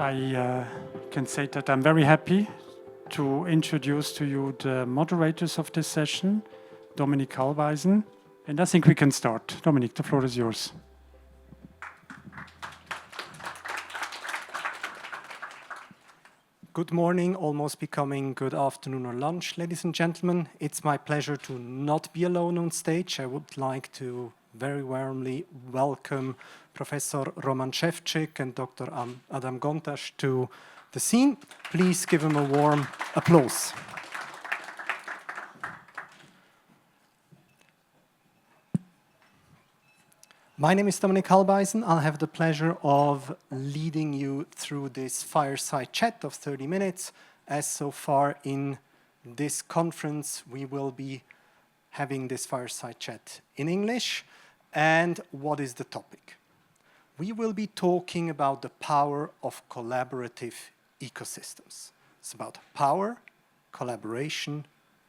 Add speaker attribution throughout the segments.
Speaker 1: I can say that I'm very happy to introduce to you the moderators of this session, Dominik Kalweisen, and I think we can start. Dominik, the floor is yours.
Speaker 2: Good morning, almost becoming good afternoon or lunch, ladies and gentlemen. It's my pleasure to not be alone on stage. I would like to very warmly welcome Professor Roman Ševčík and Dr. Adam Gontas to the scene. Please give them a warm applause. My name is Dominik Kalweisen. I'll have the pleasure of leading you through this fireside chat of 30 minutes. As so far in this conference, we will be having this fireside chat in English. And what is the topic? We will be talking about the power of collaborative ecosystems. It's about power, collaboration,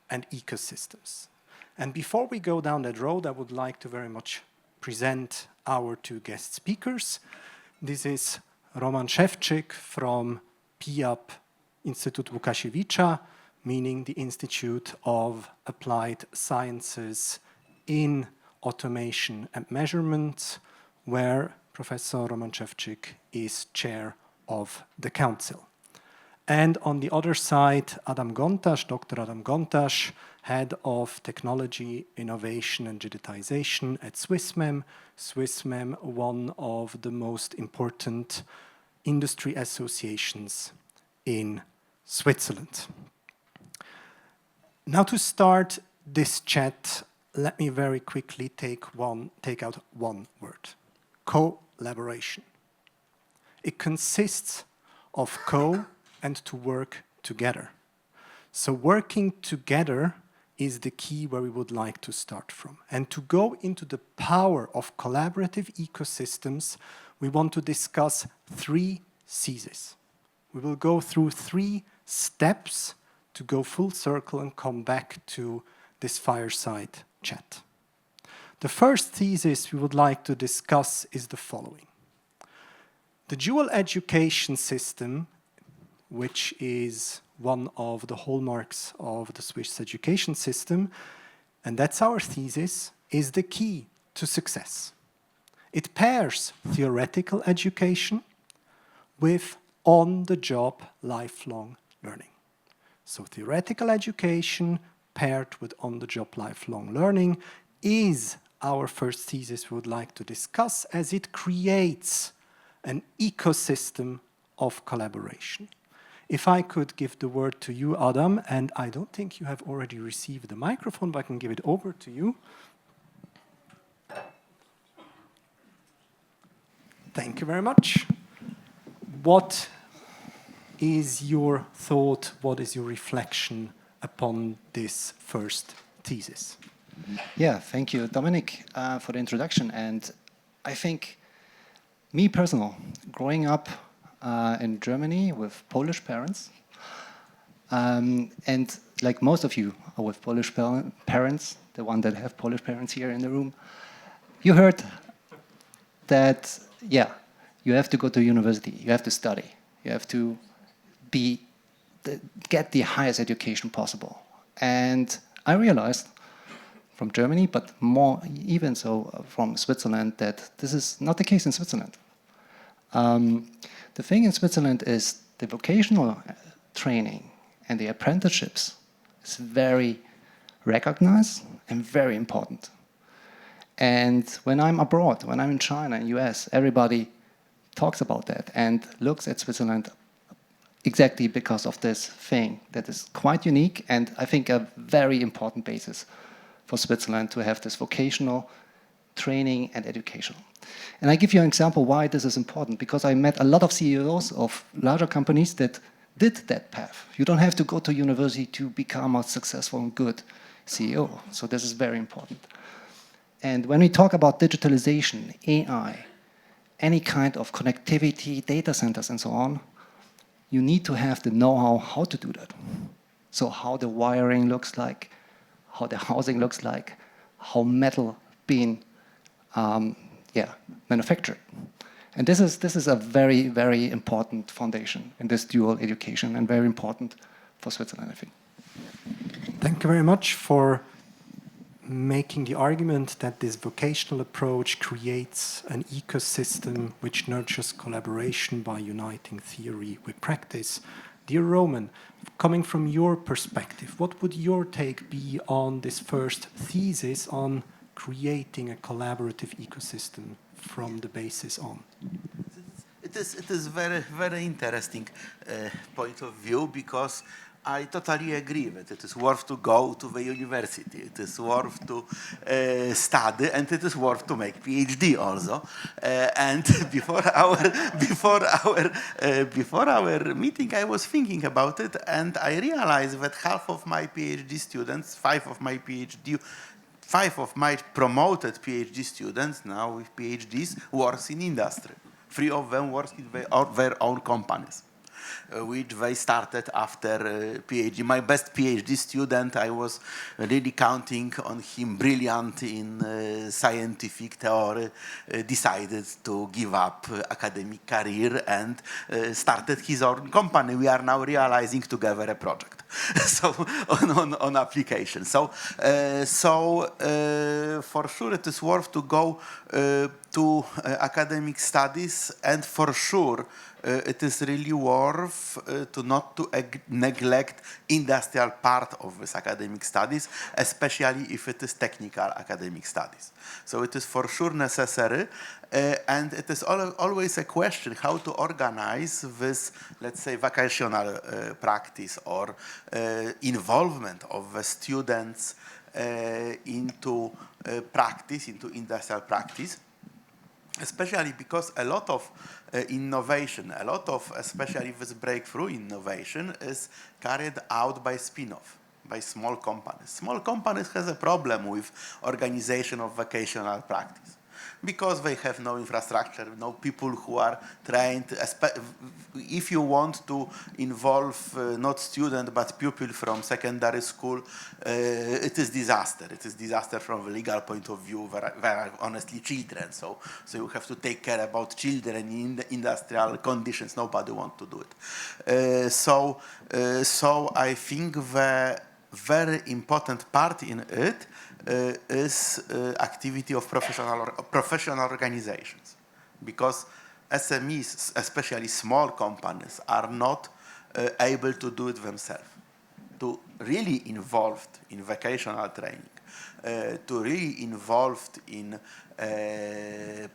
Speaker 2: and ecosystems. And before we go down that road, I would like to very much present our two guest speakers. This is Roman Ševčík from PIAP Institute Łukasiewicza, meaning the Institute of Applied Sciences in Automation and Measurement, where Professor Roman Ševčík is chair of the council. And on the other side, Adam Gontas, Dr. Adam Gontas, Head of Technology, Innovation and Digitization at Swissmem. Swissmem, one of the most important industry associations in Switzerland. Now to start this chat, let me very quickly take out one word: collaboration. It consists of co and to work together. So working together is the key where we would like to start from. And to go into the power of collaborative ecosystems, we want to discuss three theses. We will go through 3 steps to go full circle and come back to this fireside chat. The first thesis we would like to discuss is the following. The dual education system, which is one of the hallmarks of the Swiss education system, and that's our thesis, is the key to success. It pairs theoretical education with on-the-job lifelong learning. So theoretical education paired with on-the-job lifelong learning is our first thesis we would like to discuss, as it creates an ecosystem of collaboration. If I could give the word to you, Adam, and I don't think you have already received the microphone, but I can give it over to you. Thank you very much. What is your thought, what is your reflection upon this first thesis?
Speaker 3: Yeah, thank you, Dominik, for the introduction. And I think, me personal, growing up in Germany with Polish parents, and like most of you are with Polish parents, the one that have Polish parents here in the room, you heard that, yeah, you have to go to university, you have to study, you have to get the highest education possible. And I realized from Germany, but more even so from Switzerland, that this is not the case in Switzerland. The thing in Switzerland is the vocational training and the apprenticeships is very recognized and very important. And when I'm abroad, when I'm in China and US, everybody talks about that and looks at Switzerland exactly because of this thing that is quite unique and I think a very important basis for Switzerland to have this vocational training and education. And I give you an example why this is important, because I met a lot of CEOs of larger companies that did that path. You don't have to go to university to become a successful and good CEO. So this is very important. And when we talk about digitalization, AI, any kind of connectivity, data centers and so on, you need to have the know-how how to do that. So how the wiring looks like, how the housing looks like, how metal being manufactured. And this is a very, very important foundation in this dual education and very important for Switzerland, I think.
Speaker 2: Thank you very much for making the argument that this vocational approach creates an ecosystem which nurtures collaboration by uniting theory with practice. Dear Roman, coming from your perspective, what would your take be on this first thesis on creating a collaborative ecosystem from the basis on?
Speaker 4: It is very, very interesting point of view, because I totally agree that it is worth to go to the university. It is worth to study, and it is worth to make PhD also. And before our meeting, I was thinking about it, and I realized that half of my PhD students, five of my promoted PhD students now with PhDs works in industry. 3 of them work in their own companies, which they started after PhD. My best PhD student, I was really counting on him, brilliant in scientific theory, decided to give up academic career and started his own company. We are now realizing together a project. So on application. So for sure it is worth to go to academic studies, and for sure it is really worth to not to neglect industrial part of this academic studies, especially if it is technical academic studies. So it is for sure necessary, and it is always a question how to organize this, let's say, vocational practice or involvement of the students into practice, into industrial practice. Especially because a lot of innovation, a lot of, especially this breakthrough innovation, is carried out by spin-off, by small companies. Small companies has a problem with organization of vocational practice, because they have no infrastructure, no people who are trained. If you want to involve not student but pupil from secondary school, it is disaster. It is disaster from the legal point of view. They are honestly children, so you have to take care about children in the industrial conditions. Nobody wants to do it. So I think the very important part in it is activity of professional organizations, because SMEs, especially small companies, are not able to do it themselves. To really involved in vocational training, to really involved in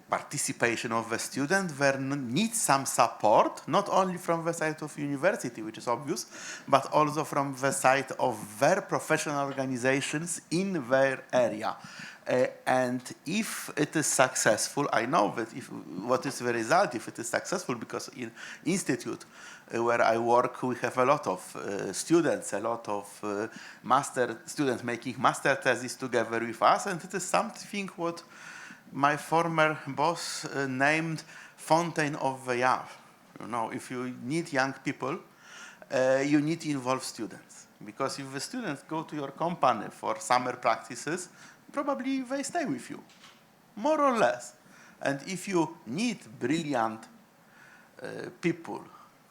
Speaker 4: participation of the student, there needs some support, not only from the side of university, which is obvious, but also from the side of their professional organizations in their area. And if it is successful, I know that what is the result if it is successful, because in institute where I work, we have a lot of students, a lot of master students making master thesis together with us, and it is something what my former boss named Fountain of the Young. You know, if you need young people, you need to involve students, because if the students go to your company for summer practices, probably they stay with you, more or less. And if you need brilliant people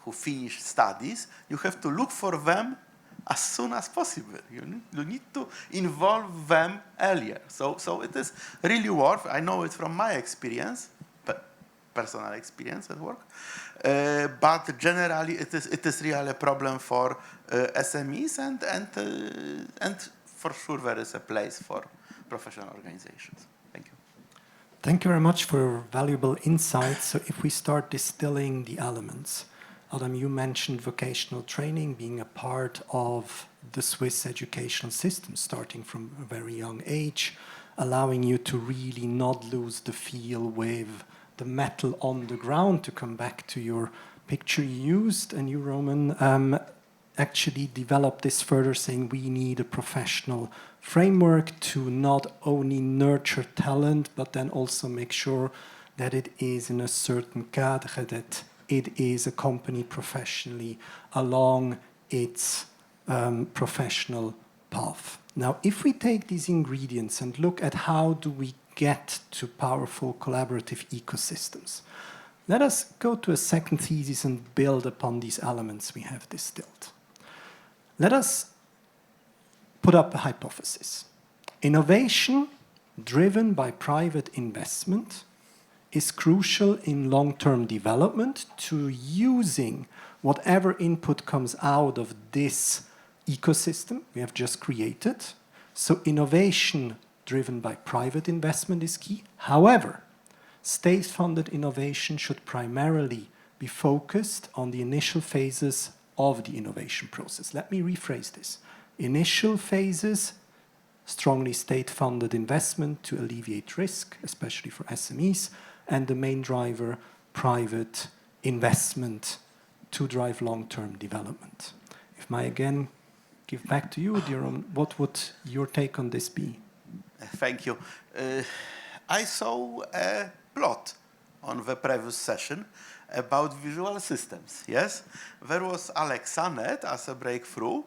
Speaker 4: who finish studies, you have to look for them as soon as possible. You need to involve them earlier. So it is really worth. I know it from my experience, personal experience at work, but generally it is really a problem for SMEs, and for sure there is a place for professional organizations. Thank you.
Speaker 2: Thank you very much for valuable insights. So if we start distilling the elements, Adam, you mentioned vocational training being a part of the Swiss educational system, starting from a very young age, allowing you to really not lose the feel with the metal on the ground. To come back to your picture you used, and you, Roman, actually developed this further, saying we need a professional framework to not only nurture talent, but then also make sure that it is in a certain cadre, that it is accompanied professionally along its professional path. Now, if we take these ingredients and look at how do we get to powerful collaborative ecosystems, Let us go to a second thesis and build upon these elements we have distilled. Let us put up a hypothesis. Innovation driven by private investment is crucial in long-term development to using whatever input comes out of this ecosystem we have just created. So innovation driven by private investment is key. However, state-funded innovation should primarily be focused on the initial phases of the innovation process. Let me rephrase this. Initial phases, strongly state-funded investment to alleviate risk, especially for SMEs, and the main driver, private investment to drive long-term development. If I again give back to you, Diron, what would your take on this be?
Speaker 4: Thank you. I saw a plot on the previous session about visual systems, yes? There was AlexaNet as a breakthrough.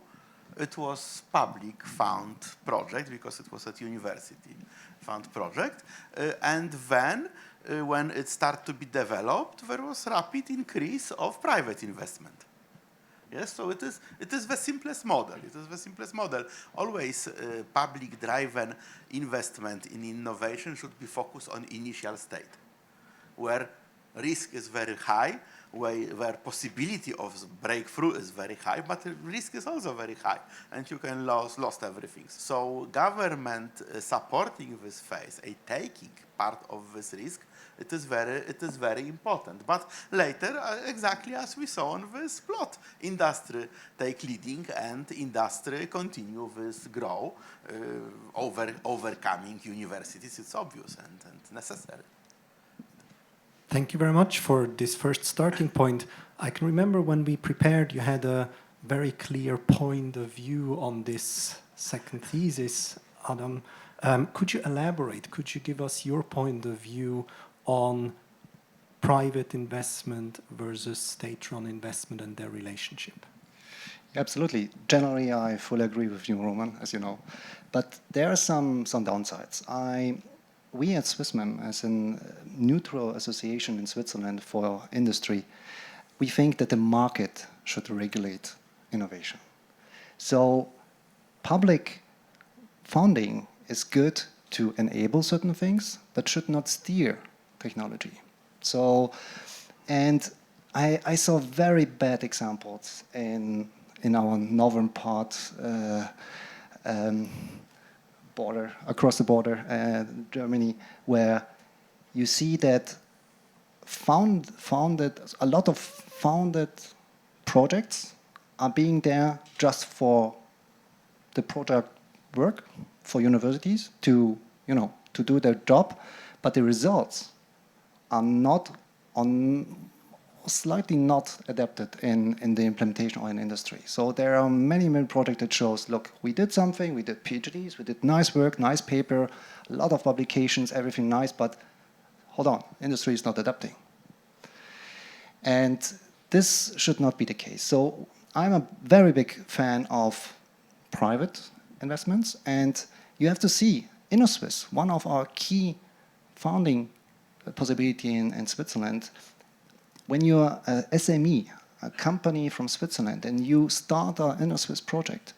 Speaker 4: It was public fund project because it was at university fund project. And then when it started to be developed, there was rapid increase of private investment. Yes, so it is the simplest model. It is the simplest model. Always public-driven investment in innovation should be focused on initial state, where risk is very high, where possibility of breakthrough is very high, but the risk is also very high, and you can lose everything. So government supporting this phase, taking part of this risk, it is very important. But later, exactly as we saw on this plot, industry take leading and industry continue this grow, overcoming universities. It's obvious and necessary.
Speaker 2: Thank you very much for this first starting point. I can remember when we prepared, you had a very clear point of view on this second thesis, Adam. Could you elaborate? Could you give us your point of view on private investment versus state-run investment and their relationship?
Speaker 3: Absolutely. Generally, I fully agree with you, Roman, as you know. But there are some downsides. We at Swissmem, as a neutral association in Switzerland for industry, we think that the market should regulate innovation. So public funding is good to enable certain things, but should not steer technology. So, and I saw very bad examples in our northern part, border, across the border, Germany, where you see that a lot of founded projects are being there just for the product work for universities to do their job, but the results are slightly not adapted in the implementation or in industry. So there are many projects that shows, look, we did something, we did PhDs, we did nice work, nice paper, a lot of publications, everything nice, but hold on, industry is not adapting. And this should not be the case. So I'm a very big fan of private investments, and you have to see, InnoSwiss, one of our key founding possibility in Switzerland, when you're a SME, a company from Switzerland, and you start an InnoSwiss project,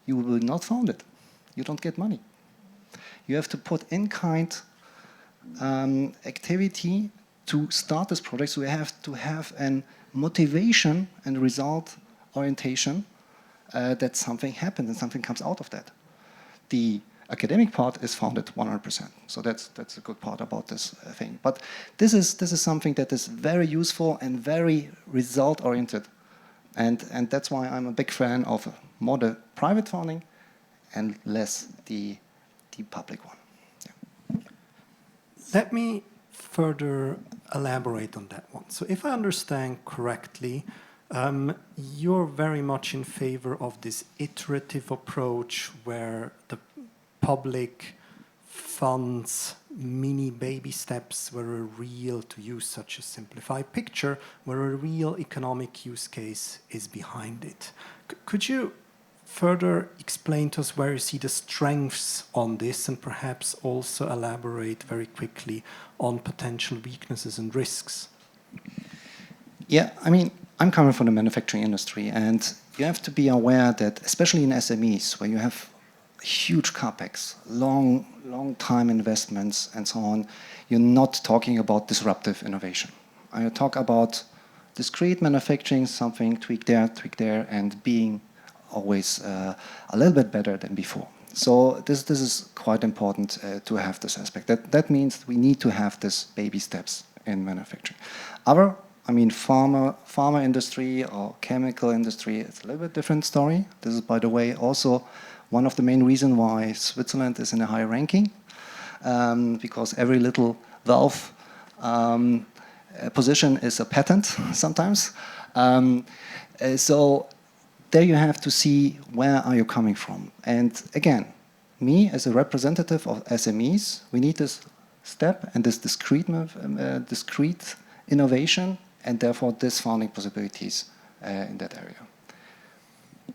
Speaker 3: you will not fund it. You don't get money. You have to put in-kind activity to start this project, so you have to have a motivation and result orientation that something happens and something comes out of that. The academic part is funded 100%, so that's a good part about this thing. But this is something that is very useful and very result-oriented, and that's why I'm a big fan of more the private funding and less the public one. Yeah.
Speaker 2: Let me further elaborate on that one. So if I understand correctly, you're very much in favor of this iterative approach where the public funds mini baby steps where a real, to use such a simplified picture, where a real economic use case is behind it. Could you further explain to us where you see the strengths on this, and perhaps also elaborate very quickly on potential weaknesses and risks?
Speaker 3: Yeah, I mean, I'm coming from the manufacturing industry, and you have to be aware that, especially in SMEs, where you have huge capex, long time investments, and so on, you're not talking about disruptive innovation. You talk about discrete manufacturing, something tweak there, and being always a little bit better than before. So this is quite important to have this aspect. That means we need to have this baby steps in manufacturing. I mean, pharma industry or chemical industry, it's a little bit different story. This is, by the way, also one of the main reasons why Switzerland is in a high ranking, because every little valve position is a patent sometimes. So there you have to see where are you coming from. And again, me as a representative of SMEs, we need this step and this discrete innovation, and therefore this funding possibilities in that area.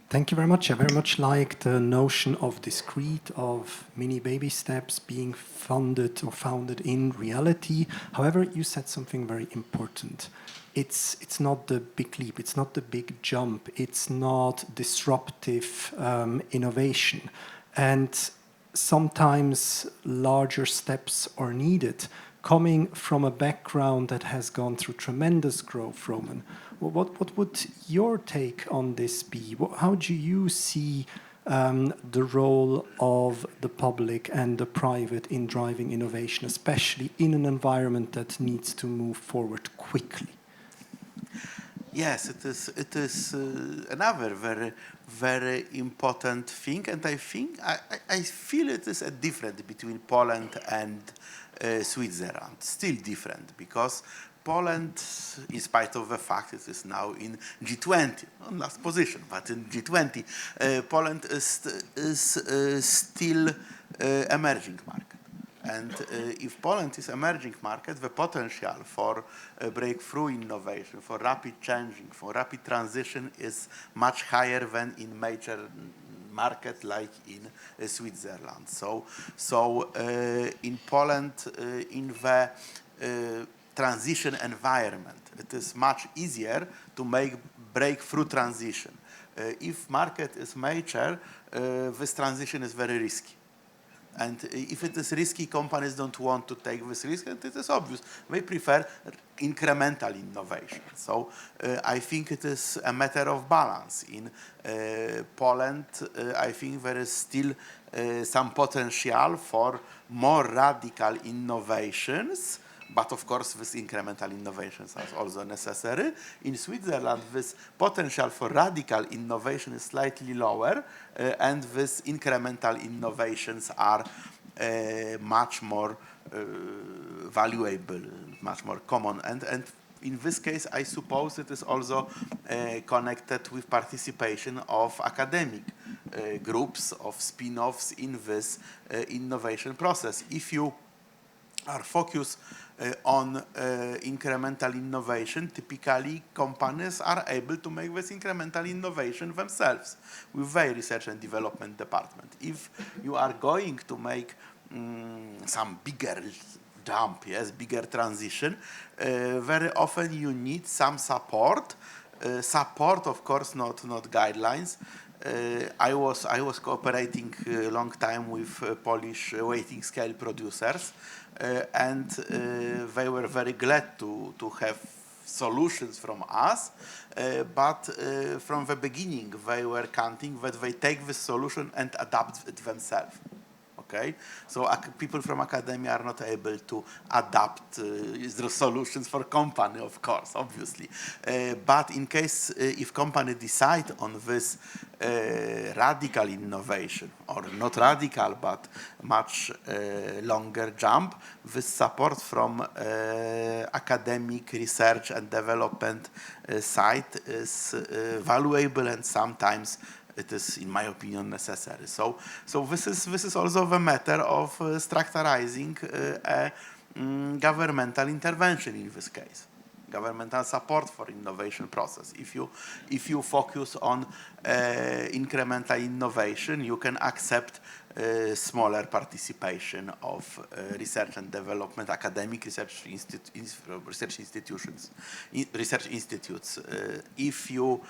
Speaker 2: Thank you very much. I very much like the notion of discrete, of mini baby steps being funded or founded in reality. However, you said something very important. It's not the big leap, it's not the big jump, it's not disruptive innovation. And sometimes larger steps are needed. Coming from a background that has gone through tremendous growth, Roman, what would your take on this be? How do you see the role of the public and the private in driving innovation, especially in an environment that needs to move forward quickly?
Speaker 4: Yes, it is another very important thing, and I feel it is a difference between Poland and Switzerland, still different, because Poland, in spite of the fact it is now in G20, not last position, but in G20, Poland is still emerging market. And if Poland is emerging market, the potential for breakthrough innovation, for rapid changing, for rapid transition is much higher than in major market like in Switzerland. So in Poland, in the transition environment, it is much easier to make breakthrough transition. If market is major, this transition is very risky. And if it is risky, companies don't want to take this risk, and it is obvious. They prefer incremental innovation. So I think it is a matter of balance. In Poland, I think there is still some potential for more radical innovations, but of course, these incremental innovations are also necessary. In Switzerland, this potential for radical innovation is slightly lower, and these incremental innovations are much more valuable, much more common. And in this case, I suppose it is also connected with participation of academic groups, of spin-offs in this innovation process. If you are focused on incremental innovation, typically companies are able to make this incremental innovation themselves with their research and development department. If you are going to make some bigger jump, yes, bigger transition, very often you need some support. Support, of course, not guidelines. I was cooperating a long time with Polish weighting scale producers, and they were very glad to have solutions from us, but from the beginning they were counting that they take the solution and adapt it themselves. Okay, so people from academia are not able to adapt the solutions for company, of course, obviously. But in case if company decide on this radical innovation, or not radical, but much longer jump, this support from academic research and development side is valuable, and sometimes it is, in my opinion, necessary. So this is also the matter of structurizing governmental intervention in this case, governmental support for innovation process. If you focus on incremental innovation, you can accept smaller participation of research and development, academic research, research institutions, research institutes. If you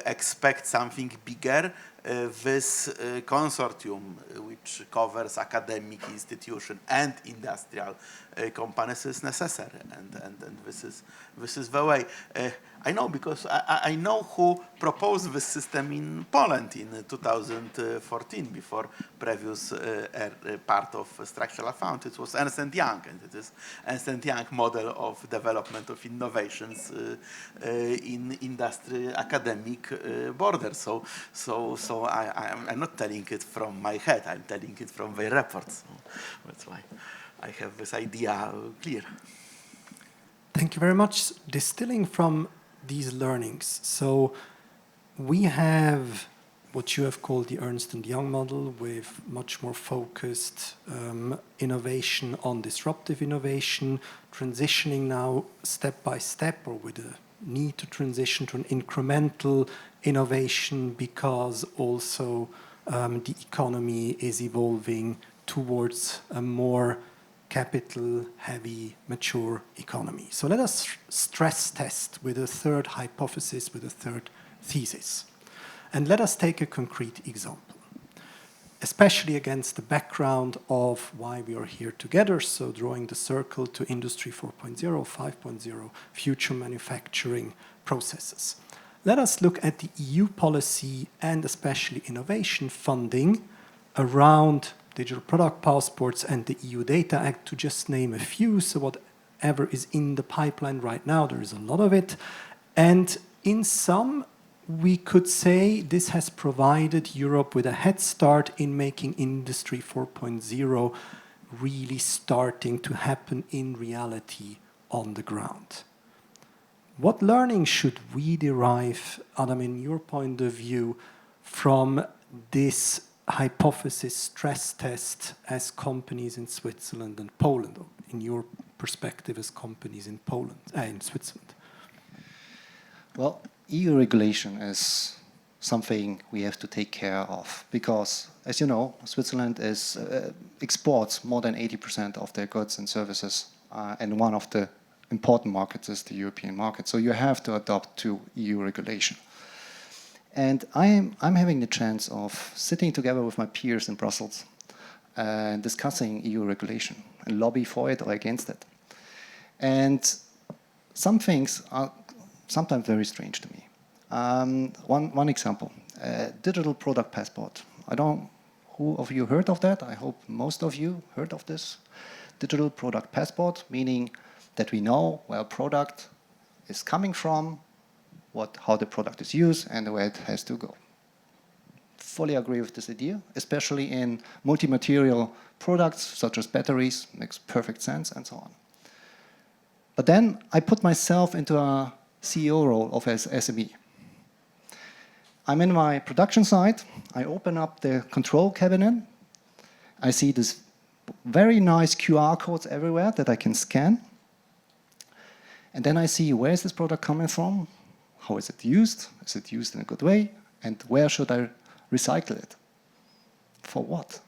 Speaker 4: expect something bigger, this consortium, which covers academic institution and industrial companies, is necessary, and this is the way. I know, because I know who proposed this system in Poland in 2014, before previous part of Structural Fund. It was Ernst & Young, and it is Ernst & Young model of development of innovations in industry academic borders. So I'm not telling it from my head, I'm telling it from their reports. So that's why I have this idea clear.
Speaker 2: Thank you very much. Distilling from these learnings, so we have what you have called the Ernst & Young model, with much more focused innovation on disruptive innovation, transitioning now step by step, or with a need to transition to an incremental innovation, because also the economy is evolving towards a more capital-heavy, mature economy. So let us stress test with a third hypothesis, with a third thesis. And let us take a concrete example, especially against the background of why we are here together, so drawing the circle to Industry 4.0, 5.0, future manufacturing processes. Let us look at the EU policy and especially innovation funding around digital product passports and the EU Data Act, to just name a few. So whatever is in the pipeline right now, there is a lot of it. And in some, we could say this has provided Europe with a head start in making Industry 4.0 really starting to happen in reality on the ground. What learning should we derive, Adam, in your point of view, from this hypothesis stress test as companies in Switzerland and Poland, or in your perspective as companies in Poland, in Switzerland?
Speaker 3: Well, EU regulation is something we have to take care of, because, as you know, Switzerland exports more than 80% of their goods and services, and one of the important markets is the European market. So you have to adopt to EU regulation. And I'm having the chance of sitting together with my peers in Brussels and discussing EU regulation and lobby for it or against it. And some things are sometimes very strange to me. One example, digital product passport. Who of you heard of that? I hope most of you heard of this. Digital product passport, meaning that we know where a product is coming from, how the product is used, and where it has to go. Fully agree with this idea, especially in multi-material products such as batteries, makes perfect sense, and so on. But then I put myself into a CEO role of SME. I'm in my production site, I open up the control cabinet, I see this very nice QR codes everywhere that I can scan, and then I see, where is this product coming from? How is it used? Is it used in a good way? And where should I recycle it? For what?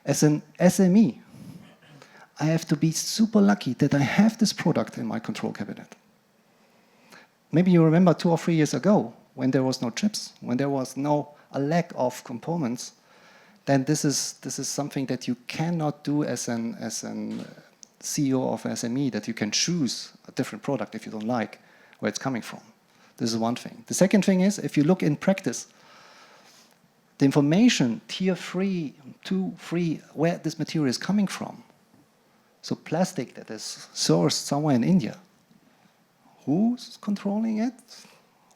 Speaker 3: As an SME, I have to be super lucky that I have this product in my control cabinet. Maybe you remember 2 or 3 years ago, when there was no chips, when there was a lack of components, then this is something that you cannot do as an CEO of SME, that you can choose a different product if you don't like where it's coming from. This is one thing. The second thing is, if you look in practice, the information, tier 3, 2, 3, where this material is coming from. So plastic that is sourced somewhere in India. Who's controlling it?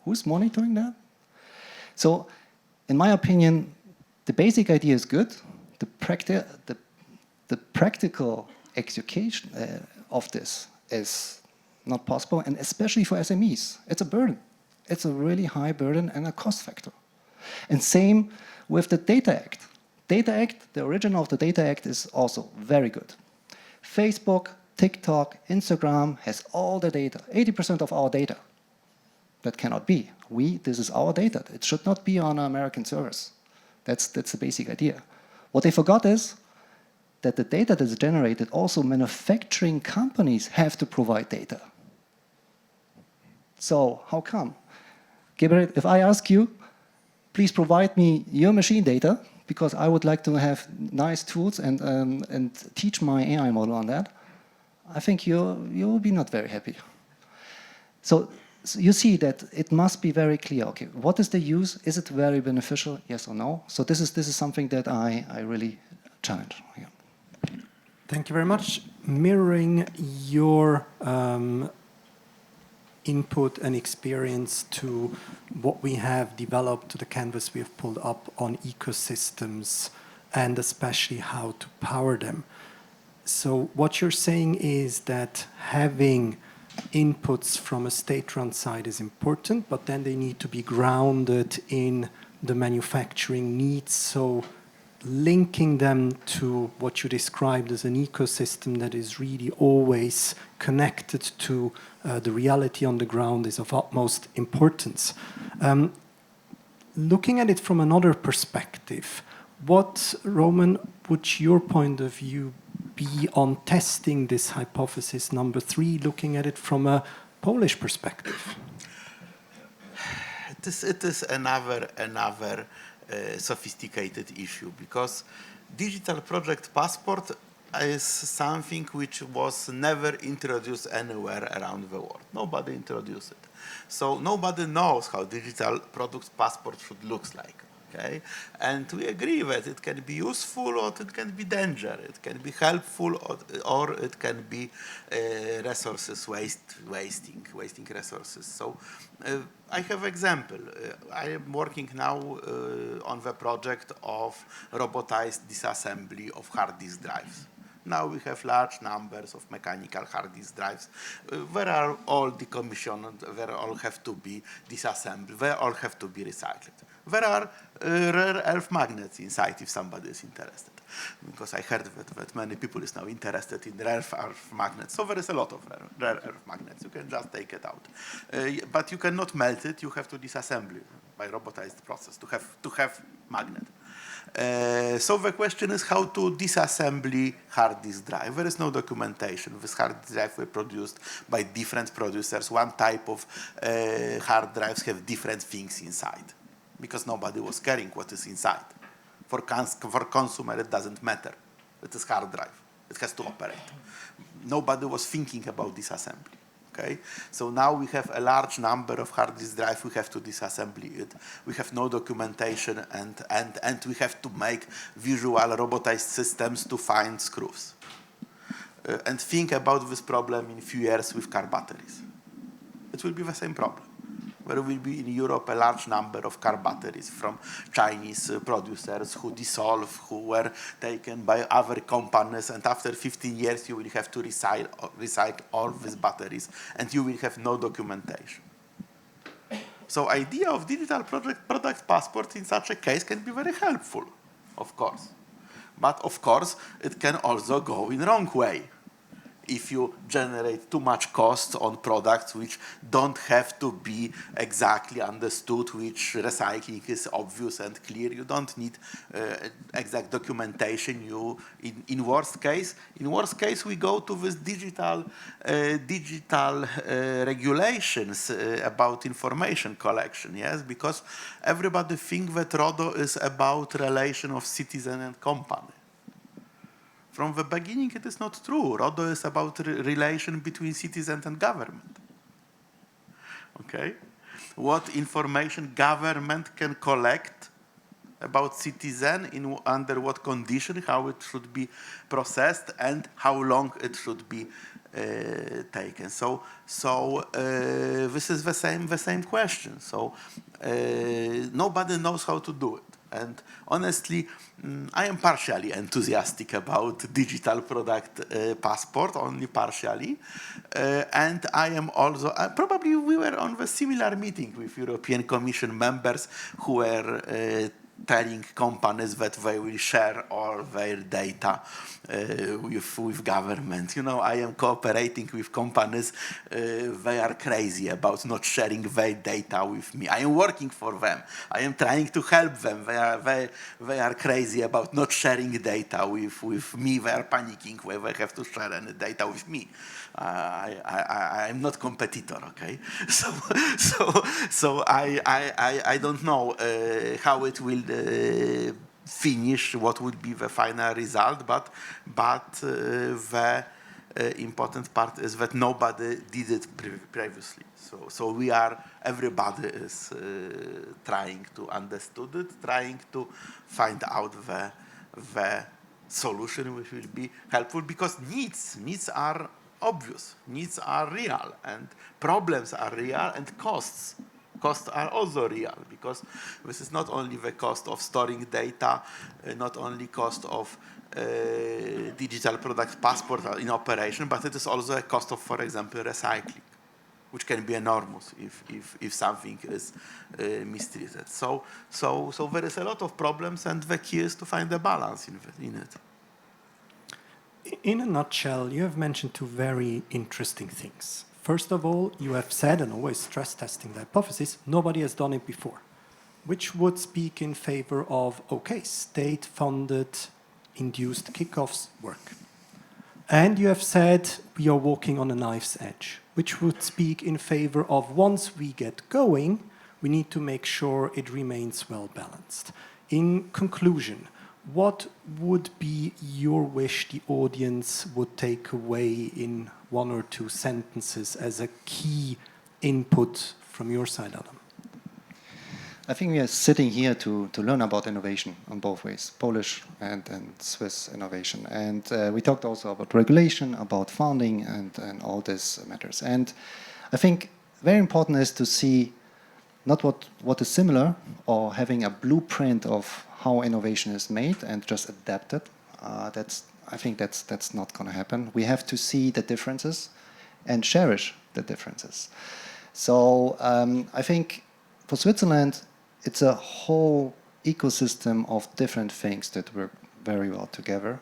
Speaker 3: Who's monitoring that? So, in my opinion, the basic idea is good. The practical execution of this is not possible, and especially for SMEs. It's a burden. It's a really high burden and a cost factor. And same with the Data Act. Data Act, the origin of the Data Act is also very good. Facebook, TikTok, Instagram has all the data, 80% of our data. That cannot be. This is our data. It should not be on American servers. That's the basic idea. What they forgot is that the data that's generated, also manufacturing companies have to provide data. So how come? Gabriel, if I ask you, please provide me your machine data, because I would like to have nice tools and teach my AI model on that, I think you'll be not very happy. So you see that it must be very clear. Okay, what is the use? Is it very beneficial? Yes or no? So this is something that I really challenge. Yeah.
Speaker 2: Thank you very much. Mirroring your input and experience to what we have developed, to the canvas we have pulled up on ecosystems and especially how to power them. So what you're saying is that having inputs from a state-run side is important, but then they need to be grounded in the manufacturing needs. So linking them to what you described as an ecosystem that is really always connected to the reality on the ground is of utmost importance. Looking at it from another perspective, what, Roman, would your point of view be on testing this hypothesis number 3, looking at it from a Polish perspective?
Speaker 4: It is another sophisticated issue, because digital project passport is something which was never introduced anywhere around the world. Nobody introduced it. So nobody knows how digital product passport should look like. Okay? And we agree that it can be useful or it can be dangerous. It can be helpful or it can be resources wasting resources. So I have example. I am working now on the project of robotized disassembly of hard disk drives. Now we have large numbers of mechanical hard disk drives. Where are all decommissioned? Where all have to be disassembled? Where all have to be recycled? There are rare earth magnets inside if somebody is interested. Because I heard that many people is now interested in rare earth magnets. So there is a lot of rare earth magnets. You can just take it out. But you cannot melt it. You have to disassemble it by robotized process to have magnet. So the question is how to disassembly hard disk drive. There is no documentation. This hard disk drive were produced by different producers. One type of hard drives have different things inside, because nobody was caring what is inside. For consumer, it doesn't matter. It is hard drive. It has to operate. Nobody was thinking about disassembly. Okay? So now we have a large number of hard disk drive. We have to disassemble it. We have no documentation, and we have to make visual robotized systems to find screws. And think about this problem in a few years with car batteries. It will be the same problem. There will be in Europe a large number of car batteries from Chinese producers who dissolve, who were taken by other companies, and after 15 years you will have to recycle all these batteries, and you will have no documentation. So idea of digital product passport in such a case can be very helpful, of course. But of course, it can also go in the wrong way. If you generate too much cost on products which don't have to be exactly understood, which recycling is obvious and clear, you don't need exact documentation. In worst case, we go to this digital regulations about information collection. Yes, because everybody thinks that RODO is about relation of citizen and company. From the beginning, it is not true. RODO is about relation between citizen and government. Okay? What information government can collect about citizen, under what condition, how it should be processed, and how long it should be taken. So this is the same question. So nobody knows how to do it. And honestly, I am partially enthusiastic about digital product passport, only partially. And I am also, probably we were on a similar meeting with European Commission members who were telling companies that they will share all their data with government. You know, I am cooperating with companies. They are crazy about not sharing their data with me. I am working for them. I am trying to help them. They are crazy about not sharing data with me. They are panicking when they have to share any data with me. I'm not competitor, okay? So I don't know how it will finish, what would be the final result, but the important part is that nobody did it previously. So everybody is trying to understand it, trying to find out the solution which will be helpful, because needs are obvious, needs are real, and problems are real, and costs are also real, because this is not only the cost of storing data, not only cost of digital product passport in operation, but it is also a cost of, for example, recycling, which can be enormous if something is mistreated. So there is a lot of problems, and the key is to find a balance in it.
Speaker 2: In a nutshell, you have mentioned two very interesting things. First of all, you have said, and always stress testing the hypothesis, nobody has done it before, which would speak in favor of, okay, state-funded induced kickoffs work. And you have said we are walking on a knife's edge, which would speak in favor of, once we get going, we need to make sure it remains well balanced. In conclusion, what would be your wish the audience would take away in one or two sentences as a key input from your side, Adam?
Speaker 3: I think we are sitting here to learn about innovation on both ways, Polish and Swiss innovation. And we talked also about regulation, about funding, and all these matters. And I think very important is to see not what is similar, or having a blueprint of how innovation is made and just adapt it. I think that's not going to happen. We have to see the differences and cherish the differences. So I think for Switzerland, it's a whole ecosystem of different things that work very well together.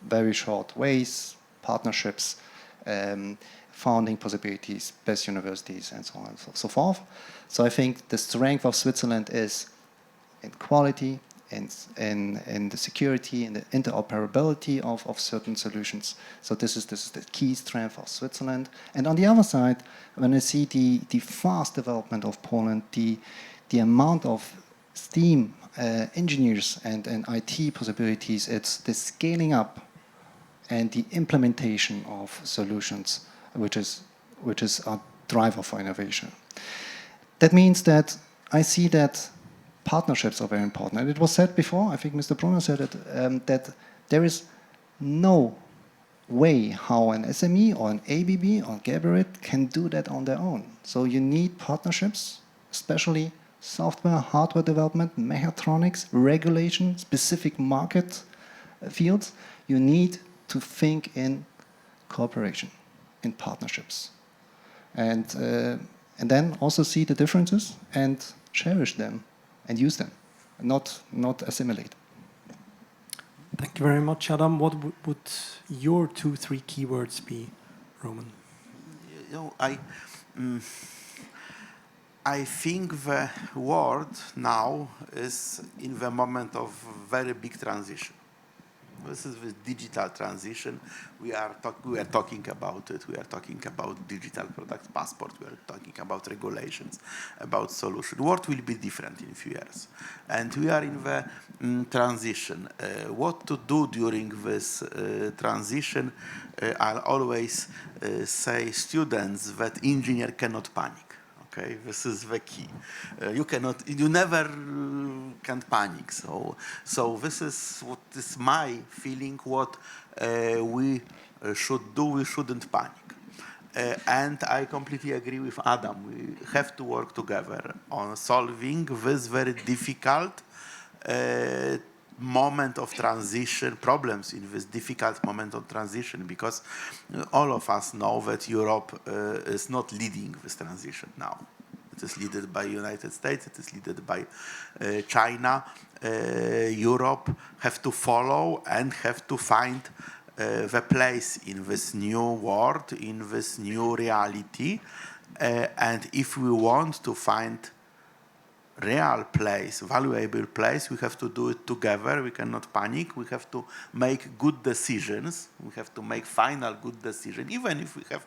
Speaker 3: Very short ways, partnerships, founding possibilities, best universities, and so on and so forth. So I think the strength of Switzerland is in quality, in the security, in the interoperability of certain solutions. So this is the key strength of Switzerland. And on the other side, when I see the fast development of Poland, the amount of STEAM engineers and IT possibilities, it's the scaling up and the implementation of solutions, which is a driver for innovation. That means that I see that partnerships are very important. And it was said before, I think Mr. Brunner said it, that there is no way how an SME or an ABB or Geberit can do that on their own. So you need partnerships, especially software, hardware development, mechatronics, regulation, specific market fields. You need to think in cooperation, in partnerships. And then also see the differences and cherish them and use them, not assimilate.
Speaker 2: Thank you very much, Adam. What would your 2-3 keywords be, Roman?
Speaker 4: You know, I think the world now is in the moment of very big transition. This is the digital transition. We are talking about it. We are talking about digital product passport. We are talking about regulations, about solution. What will be different in a few years? And we are in the transition. What to do during this transition? I'll always say students that engineer cannot panic. Okay, this is the key. You never can panic. So this is what is my feeling. What we should do. We shouldn't panic. And I completely agree with Adam. We have to work together on solving this very difficult moment of transition, problems in this difficult moment of transition, because all of us know that Europe is not leading this transition now. It is led by United States, it is led by China. Europe have to follow and have to find the place in this new world, in this new reality. And if we want to find real place, valuable place, we have to do it together. We cannot panic. We have to make good decisions. We have to make final good decision, even if we have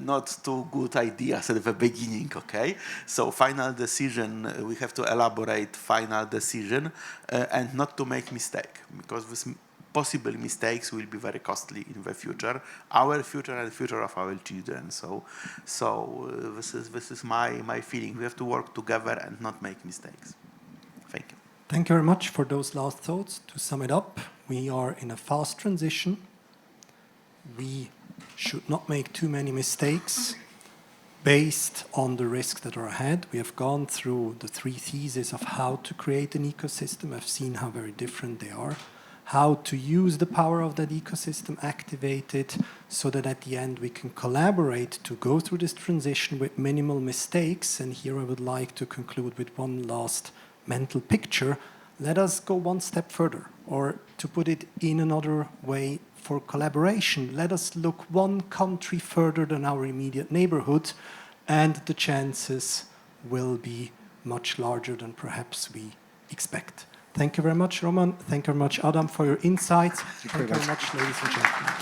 Speaker 4: not too good ideas at the beginning, okay? So final decision, we have to elaborate final decision and not to make mistake, because this possible mistakes will be very costly in the future, our future and the future of our children. So this is my feeling. We have to work together and not make mistakes. Thank you.
Speaker 2: Thank you very much for those last thoughts. To sum it up, we are in a fast transition. We should not make too many mistakes based on the risks that are ahead. We have gone through the 3 theses of how to create an ecosystem. I've seen how very different they are. How to use the power of that ecosystem, activate it, so that at the end we can collaborate to go through this transition with minimal mistakes. And here I would like to conclude with one last mental picture. Let us go one step further, or to put it in another way, for collaboration. Let us look one country further than our immediate neighborhood, and the chances will be much larger than perhaps we expect. Thank you very much, Roman. Thank you very much, Adam, for your insights. Thank you very much, ladies and gentlemen.